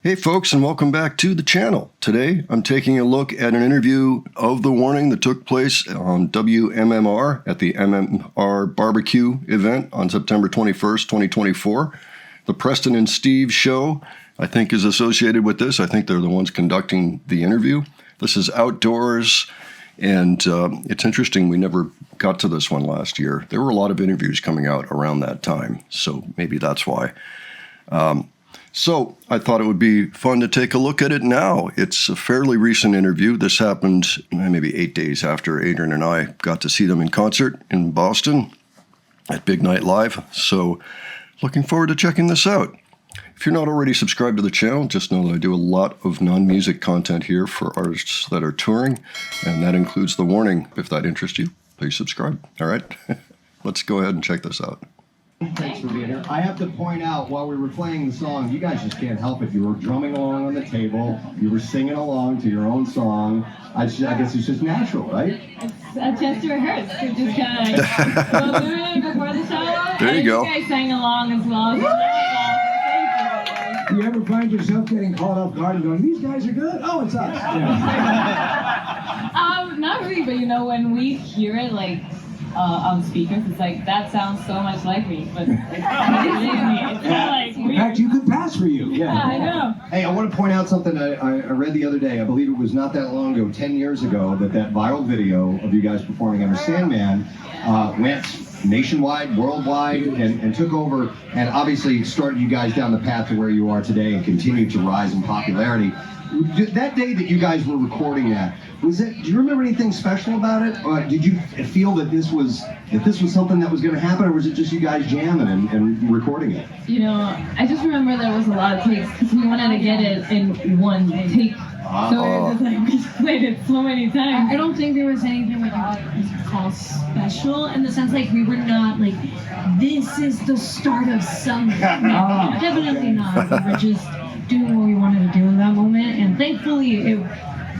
Hey folks, and welcome back to the channel. Today I'm taking a look at an interview of The Warning that took place on WMMR at the MMRBQ event on September 21st, 2024. The Preston and Steve show, I think, is associated with this. I think they're the ones conducting the interview. This is outdoors, and it's interesting we never got to this one last year. There were a lot of interviews coming out around that time, so maybe that's why. So I thought it would be fun to take a look at it now. It's a fairly recent interview. This happened maybe 8 days after Adrian and I got to see them in concert in Boston at Big Night Live. So looking forward to checking this out. If you're not already subscribed to the channel, just know that I do a lot of non-music content here for artists that are touring, and that includes The Warning. If that interests you, please subscribe. All right, let's go ahead and check this out. Thanks for being here. I have to point out, while we were playing the song, you guys just can't help it. You were drumming along on the table. You were singing along to your own song. I guess it's just natural, right? It's a chance to rehearse. So just kind of go through it before the show. There you go. You guys sang along as well. So Do you ever find yourself getting caught off guard and going, these guys are good? Oh, it's us. Yeah. not really, but you know, when we hear it like on speakers, it's like, that sounds so much like me, but it's not like In fact, you could pass for you. Yeah, I know. Hey, I want to point out something I read the other day. I believe it was not that long ago, 10 years ago, that viral video of you guys performing under Sandman went nationwide, worldwide, and took over, and obviously started you guys down the path to where you are today and continued to rise in popularity. That day that you guys were recording that, do you remember anything special about it? Or did you feel that this was something that was going to happen, or was it just you guys jamming and recording it? You know, I just remember there was a lot of takes because we wanted to get it in one take. So it was like, we played it so many times. I don't think there was anything we could call special, in the sense like we were not like, this is the start of something. Definitely not. We were just doing what we wanted to do in that moment, and thankfully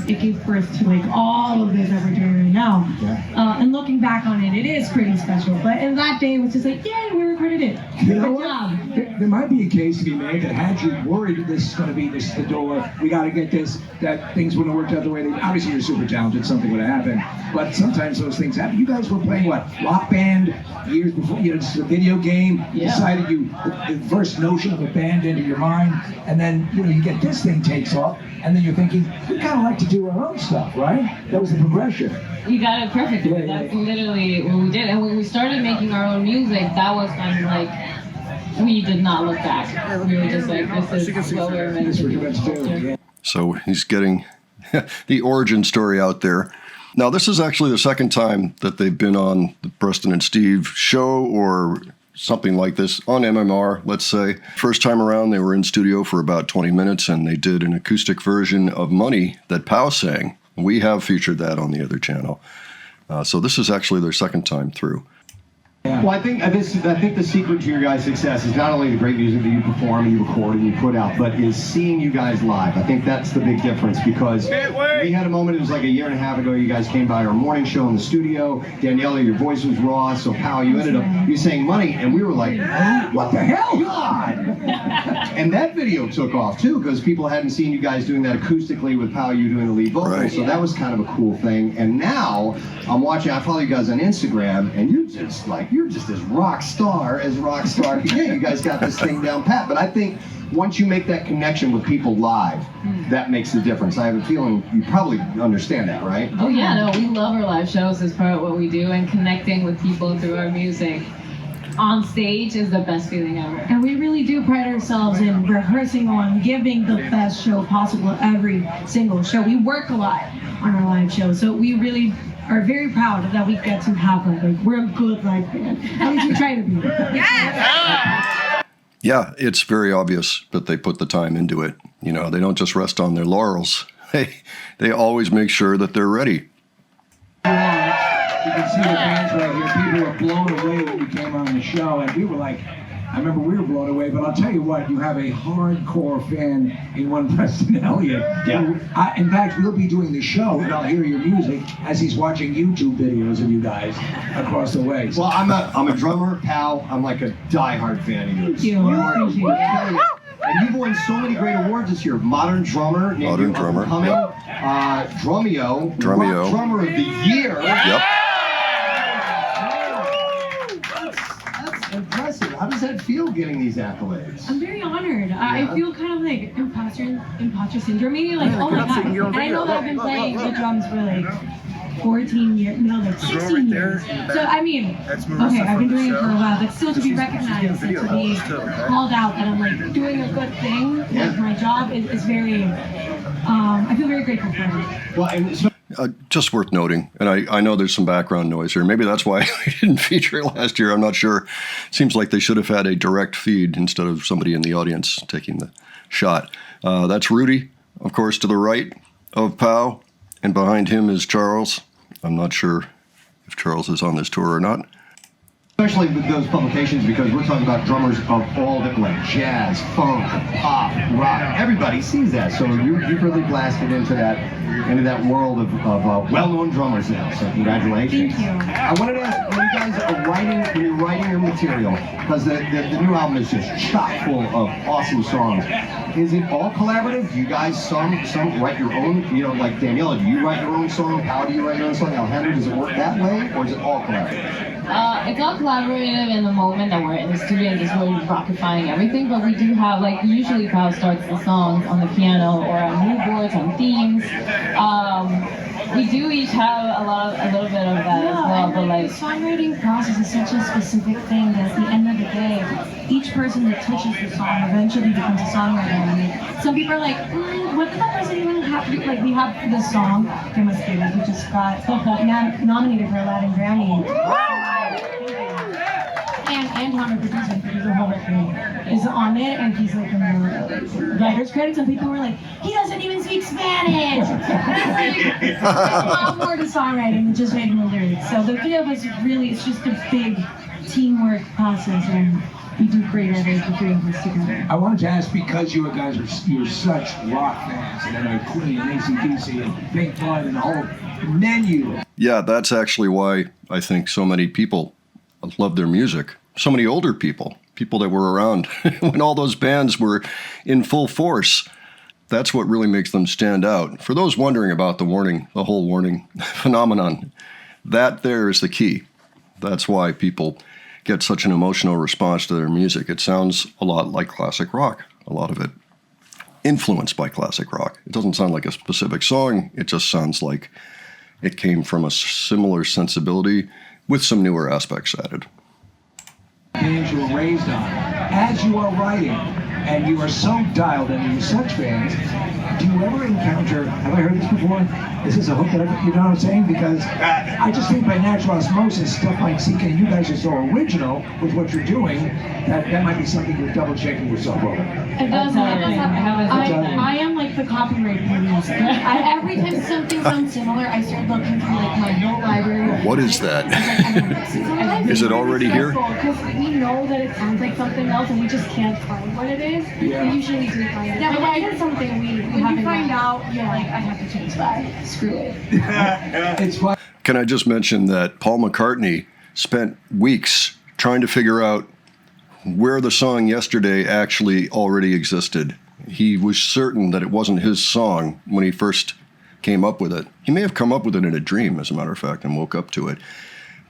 it gave birth to like all of this that we're doing right now. Yeah. And looking back on it, it is pretty special. But in that day, it was just like, yay, we recorded it. You know what? There might be a case to be made that had you worried this is going to be this the door, we got to get this, that things wouldn't have worked out the way they. Obviously, you're super talented, something would have happened. But sometimes those things happen. You guys were playing what, Rock Band years before? You know, just a video game. You decided the first notion of a band into your mind, and then you get this thing takes off, and then you're thinking, we kind of like to do our own stuff, right? That was the progression. You got it perfectly. Yeah, That's literally what we did. And when we started making our own music, that was kind of like, we did not look back. We were just like, this is what we were meant to do. So he's getting the origin story out there. Now, this is actually the second time that they've been on the Preston and Steve show or something like this on MMR, let's say. First time around, they were in studio for about 20 minutes, and they did an acoustic version of Money that Pow sang. We have featured that on the other channel. So this is actually their second time through. Well, I think the secret to your guys' success is not only the great music that you perform and you record and you put out, but is seeing you guys live. I think that's the big difference, because we had a moment, it was like a year and a half ago, you guys came by our morning show in the studio. Daniela, your voice was raw, so Pal, you sang Money, and we were like, oh, what the hell? God! And that video took off too, because people hadn't seen you guys doing that acoustically with Pal, you doing the lead vocal, right. So that was kind of a cool thing. And now I'm watching, I follow you guys on Instagram, and you're just as rock star can get. You guys got this thing down pat. But I think once you make that connection with people live, that makes the difference. I have a feeling you probably understand that, right? Oh yeah, no, we love our live shows as part of what we do, and connecting with people through our music on stage is the best feeling ever. And we really do pride ourselves in rehearsing on giving the best show possible every single show. We work a lot on our live shows, so we really are very proud that we get to have we're a good live band. At least we try to be. Yeah, it's very obvious that they put the time into it. They don't just rest on their laurels. They always make sure that they're ready. You can see the fans right here. People were blown away when you came on the show, and we were like, I remember we were blown away, but I'll tell you what, you have a hardcore fan in one Preston Elliott. Yeah. In fact, we'll be doing the show, and I'll hear your music as he's watching YouTube videos of you guys across the way. Well, I'm a drummer, Pal. I'm like a diehard fan of yours. Thank you. And you've won so many great awards this year. Modern Drummer. Modern Drummer. Yep. Drumeo. Drumeo. Drummer of the Year. Yep. That's impressive. How does that feel getting these accolades? I'm very honored. I feel kind of like imposter syndrome. Maybe like, oh my god. And I know that I've been playing the drums for like 14 years, no, like 16 years. So I mean, okay, I've been doing it for a while, but still to be recognized and to be called out that I'm like doing a good thing, like my job is very, I feel very grateful for it. Well, and so Just worth noting, and I know there's some background noise here. Maybe that's why we didn't feature it last year. I'm not sure. Seems like they should have had a direct feed instead of somebody in the audience taking the shot. That's Rudy, of course, to the right of Pau, and behind him is Charles. I'm not sure if Charles is on this tour or not. especially with those publications, because we're talking about drummers of all that, like jazz, funk, pop, rock. Everybody sees that, so you've really blasted into that world of well-known drummers now. So congratulations. Thank you. I wanted to ask, when you guys are when you're writing your material, because the new album is just chock full of awesome songs. Is it all collaborative? Do you guys some write your own? You know, like Daniela, do you write your own song? How do you write your own song? Alejandra, does it work that way, or is it all collaborative? It's all collaborative in the moment that we're in the studio and just really rockifying everything, but we do have, like, usually Pau starts the songs on the piano or on mood boards, on themes. We do each have a little bit of that as well, but like... The songwriting process is such a specific thing that at the end of the day, each person that touches the song eventually becomes a songwriter. I mean, some people are like, what did that person even have to do? Like, we have this song, Famous Baby, who just got nominated for a Latin Grammy. And Hunter producer Robert is on it, and he's like in the writer's credits, and people were like, he doesn't even speak Spanish! That's like a lot more to songwriting than just writing the lyrics. So the three of us really, it's just a big teamwork process, and we do great at it, the three of us together. I wanted to ask, because you guys you're such rock fans, and Queen and AC/DC and Pink Floyd and the whole menu. Yeah, that's actually why I think so many people love their music. So many older people that were around when all those bands were in full force. That's what really makes them stand out. For those wondering about the whole Warning phenomenon, that there is the key. That's why people get such an emotional response to their music. It sounds a lot like classic rock, a lot of it influenced by classic rock. It doesn't sound like a specific song. It just sounds like it came from a similar sensibility with some newer aspects added. Games you were raised on. As you are writing, and you are so dialed in, and you're such fans, do you ever encounter, have I heard this before? Is this a hook that you know what I'm saying? Because I just think by natural osmosis, stuff like CK, you guys are so original with what you're doing, that might be something you're double checking yourself over. It does happen. I am like the copyright police. Every time something sounds similar, I start looking through like my whole library. What is that? Is it already here? Because we know that it sounds like something else, and we just can't find what it is. Yeah. We usually do find it. Yeah, but I heard something we haven't find out. You're like, I have to change that. Screw it. It's fun. Can I just mention that Paul McCartney spent weeks trying to figure out where the song Yesterday actually already existed. He was certain that it wasn't his song when he first came up with it. He may have come up with it in a dream, as a matter of fact, and woke up to it.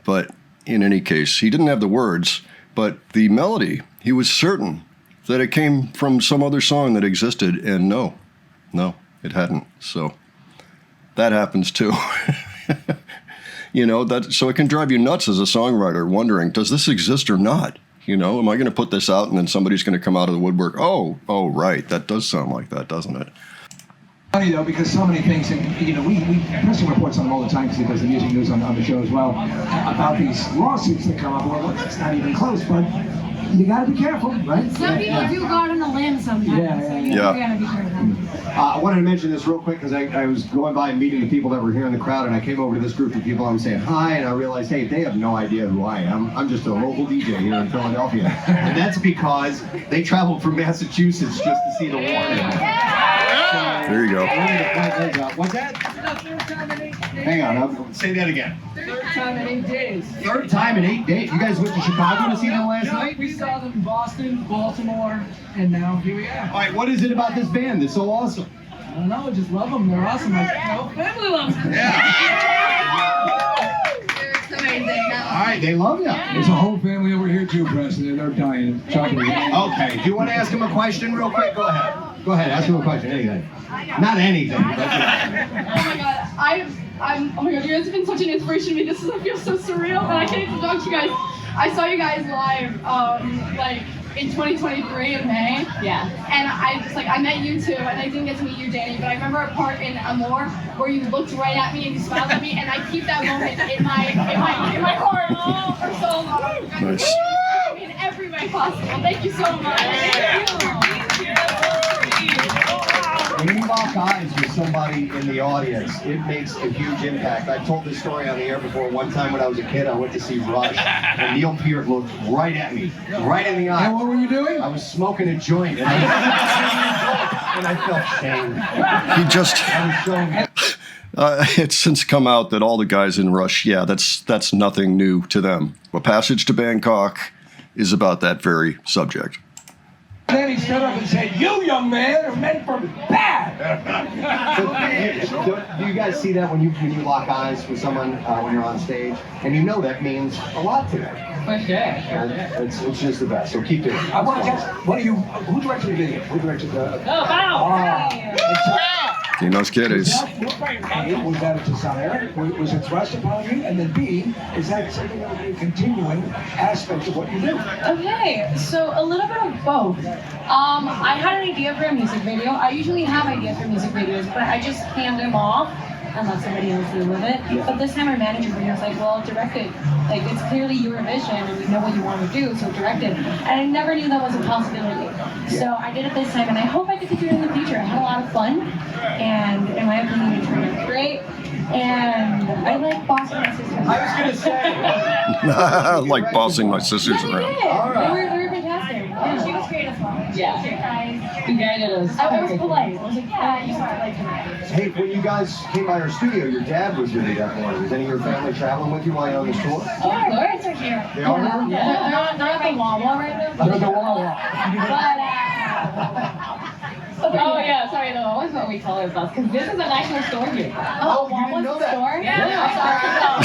But in any case, he didn't have the words, but the melody, he was certain that it came from some other song that existed, and no, it hadn't. So that happens too. You know, so it can drive you nuts as a songwriter, wondering, does this exist or not? You know, am I going to put this out and then somebody's going to come out of the woodwork? Oh, right, that does sound like that, doesn't it? Funny though, because so many things, and you know, we Preston reports on them all the time because he does the music news on the show as well, about these lawsuits that come up. Well, that's not even close, but you got to be careful, right? Some people do go out on a limb sometimes. So you gotta be careful. I wanted to mention this real quick because I was going by and meeting the people that were here in the crowd, and I came over to this group of people. I'm saying hi, and I realized, hey, they have no idea who I am. I'm just a local DJ here in Philadelphia, and that's because they traveled from Massachusetts just to see the Warning. There you go. What's that? Hang on, say that again. Third time in 8 days. Third time in 8 days. You guys went to Chicago to see them last night? We saw them in Boston, Baltimore, and now here we are. All right, what is it about this band that's so awesome? I don't know, I just love them. They're awesome. My whole family loves them. It's amazing. All right, they love you. There's a whole family over here too, Preston, and they're dying. Okay, do you want to ask him a question real quick? Go ahead. Go ahead, ask him a question, anything. Not anything. But Oh my god, oh my god, you guys have been such an inspiration to me. This is, I feel so surreal, and I can't even talk to you guys. I saw you guys live, like in 2023 in May. Yeah. And I met you too, and I didn't get to meet you, Danny, but I remember a part in Amor where you looked right at me and you smiled at me, and I keep that moment in my heart for so long. Nice. In every way possible. Thank you so much. Thank you. when you lock eyes with somebody in the audience, it makes a huge impact. I told this story on the air before. One time when I was a kid, I went to see Rush, and Neil Peart looked right at me, right in the eye. And what were you doing? I was smoking a joint, and I felt shame. He just. I was showing. It's since come out that all the guys in Rush, yeah, that's nothing new to them. A Passage to Bangkok is about that very subject. And then he stood up and said, "You, young man, are meant for bad." Do you guys see that when you lock eyes with someone when you're on stage, and you know that means a lot to them? For sure. It's just the best. So keep doing it. I want to guess, who directed the video? Who directed the? Oh, wow. Tino's Kitties. Was that a desire? Was it thrust upon you? And then B, is that something that would be a continuing aspect of what you do? Okay, so a little bit of both. I had an idea for a music video. I usually have ideas for music videos, but I just hand them off and let somebody else deal with it. But this time our manager was like, well, direct it. Like, it's clearly your vision and we know what you want to do, so direct it. And I never knew that was a possibility. So I did it this time, and I hope I get to do it in the future. I had a lot of fun, and in my opinion, it turned out great. And I like bossing my sisters around. I was gonna say. I like bossing my sisters Yeah, around. they did. All right. They were fantastic. Yeah, she was great as well. Yeah. You guided us. I was polite. I was like, yeah, you smart like tonight. Hey, when you guys came by our studio, your dad was with you that morning. Was any of your family traveling with you while you're on this tour? Yeah, our parents are here. They are? Yeah. They're at the Wawa right now. They're at the Wawa. But, Oh yeah, sorry, the Wawa's what we call it, because this is an actual store here. Oh, you didn't know that? store? Oh,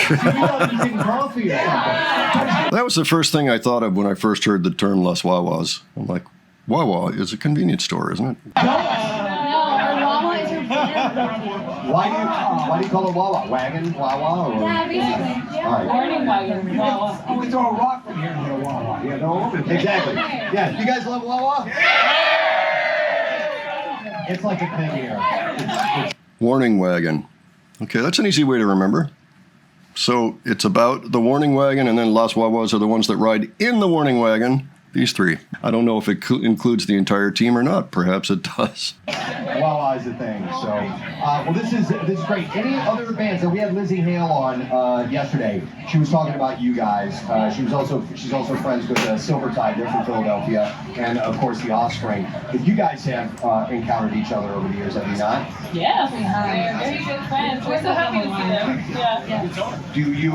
so you thought you didn't coffee or something. That was the first thing I thought of when I first heard the term Las Wawas. I'm like, Wawa is a convenience store, isn't it? No, our Wawa is her brand. Why do you call it Wawa? Wagon? Wawa? Or? Yeah, basically. Yeah. All right. Morning wagon. Wawa. You can throw a rock from here and get a Wawa. Yeah, no, exactly. Yeah, you guys love Wawa? It's like a thing here. Warning wagon. Okay, that's an easy way to remember. So it's about the warning wagon, and then Las Wawas are the ones that ride in the warning wagon. These three. I don't know if it includes the entire team or not. Perhaps it does. Wawa is a thing. So, well, this is great. Any other bands? So we had Lizzie Hale on yesterday. She was talking about you guys. She's also friends with Silvertide. They're from Philadelphia, and of course the Offspring. But you guys have encountered each other over the years, have you not? Yes, we are very good friends. We're so happy to see them. Yeah.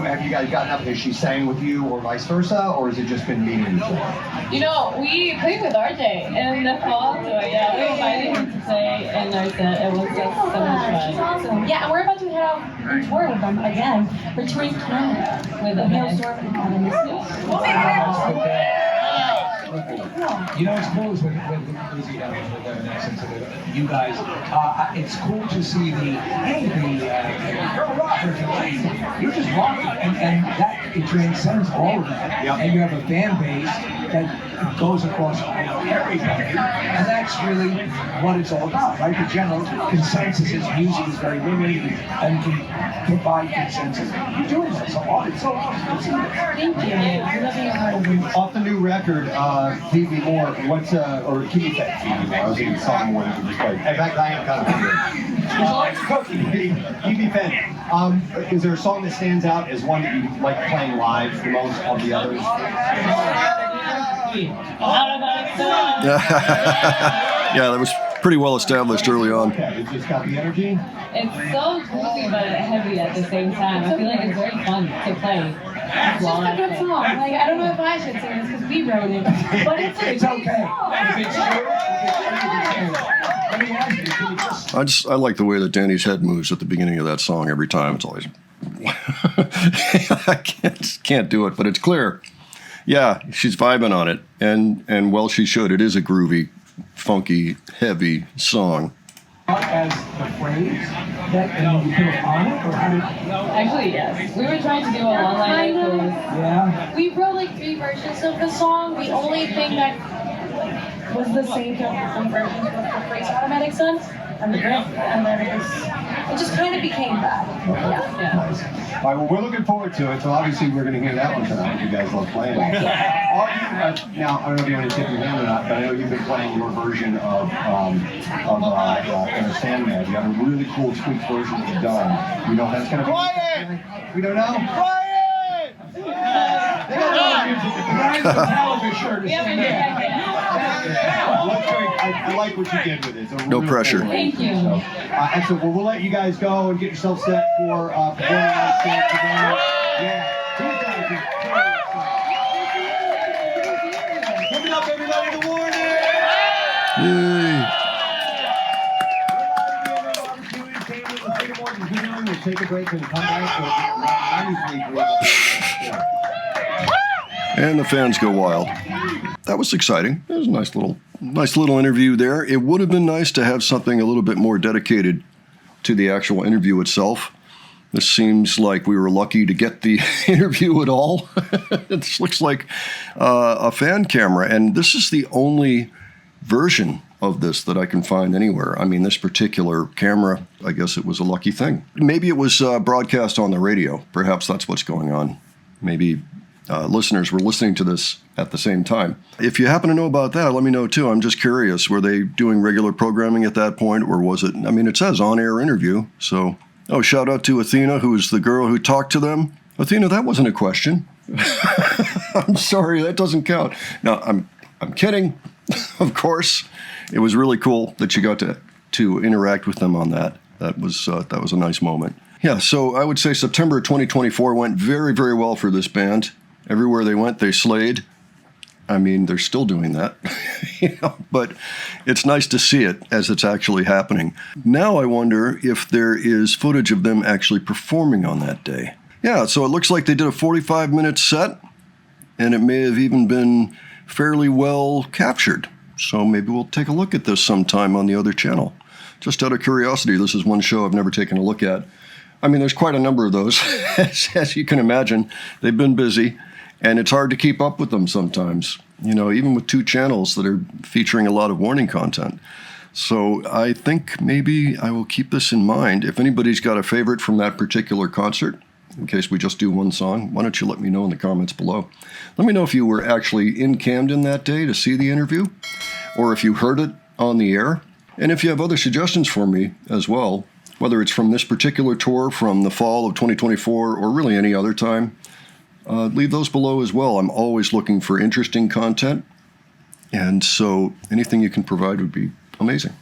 Have you guys gotten up? Has she sang with you, or vice versa, or has it just been meeting each other? You know, we played with RJ in the fall, so yeah, we invited him to play in our set. It was just so much She's fun. awesome. Yeah, and we're about to head out on tour with them again. We're touring Canada With the a band. Hailstorm and Camden. You know, it's cool is when Lizzie down with them in that sense of you guys. It's cool to see you're a rocker tonight. You're just rocking, and that it transcends all of that. Yep. And you have a fan base that goes across everybody, and that's really what it's all about, right? The general consensus is music is very limited and can provide consensus. You're doing that so often. It's so awesome. Thank you. You're loving your heart. Off the new record, Keep Me More, what's, or Keep Me Fed, Keep Me More, I was thinking song more than you just played. In fact, I am kind of hungry. Keep Me Fed. Is there a song that stands out as one that you like playing live the most of the others? Yeah, pretty well established early on. Okay, it's just got the energy. It's so groovy but heavy at the same time. I feel like it's very fun to play. It's just a good song. Like, I don't know if I should sing this because we wrote it, but it's okay. If it's true, let me ask you, can you just... I like the way that Danny's head moves at the beginning of that song every time. It's always I can't do it, but it's clear. Yeah, she's vibing on it, and well, she should. It is a groovy, funky, heavy song. As the phrase that and you put it on it, or how did... Actually, yes. We were trying to do a one-liner because Yeah. We wrote like 3 versions of the song. The only thing that was the same for different versions was the phrase automatic sense and the riff, and then it just kind of became that. Yeah. Nice. All right, well, we're looking forward to it. So obviously we're going to hear that one tonight. You guys love playing it. Now, I don't know if you want to tip your hand or not, but I know you've been playing your version of Inner Sandman. You have a really cool tweaked version that you've done. You know that's going to be... Quiet! We don't know? Quiet! They got no music. Brian's Metallica shirt is we haven't done that yet. I like what you did with it. It's a No real pressure. cool Thank you. So, excellent. Well, we'll let you guys go and get yourself set for performing on stage today. Yeah. Give it up, everybody, to Warner! Yay! We'll take a break and come back. And the fans go wild. That was exciting. It was a nice little interview there. It would have been nice to have something a little bit more dedicated to the actual interview itself. This seems like we were lucky to get the interview at all. This looks like a fan camera, and this is the only version of this that I can find anywhere. I mean, this particular camera, I guess it was a lucky thing. Maybe it was broadcast on the radio. Perhaps that's what's going on. Maybe listeners were listening to this at the same time. If you happen to know about that, let me know too. I'm just curious. Were they doing regular programming at that point, or was it, I mean, it says on-air interview, so... Oh, shout out to Athena, who is the girl who talked to them. Athena, that wasn't a question. I'm sorry, that doesn't count. No, I'm kidding. Of course, it was really cool that you got to interact with them on that. That was a nice moment. Yeah, so I would say September 2024 went very, very well for this band. Everywhere they went, they slayed. I mean, they're still doing that, but it's nice to see it as it's actually happening. Now I wonder if there is footage of them actually performing on that day. Yeah, so it looks like they did a 45-minute set, and it may have even been fairly well captured. So maybe we'll take a look at this sometime on the other channel. Just out of curiosity, this is one show I've never taken a look at. I mean, there's quite a number of those, as you can imagine. They've been busy. And it's hard to keep up with them sometimes, even with 2 channels that are featuring a lot of warning content. So I think maybe I will keep this in mind. If anybody's got a favorite from that particular concert, in case we just do one song, why don't you let me know in the comments below. Let me know if you were actually in Camden that day to see the interview, or if you heard it on the air. And if you have other suggestions for me as well, whether it's from this particular tour from the fall of 2024 or really any other time, leave those below as well. I'm always looking for interesting content, and so anything you can provide would be amazing.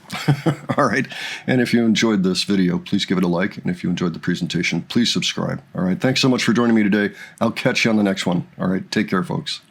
All right, and if you enjoyed this video, please give it a like, and if you enjoyed the presentation, please subscribe. All right, thanks so much for joining me today. I'll catch you on the next one. All right, take care, folks.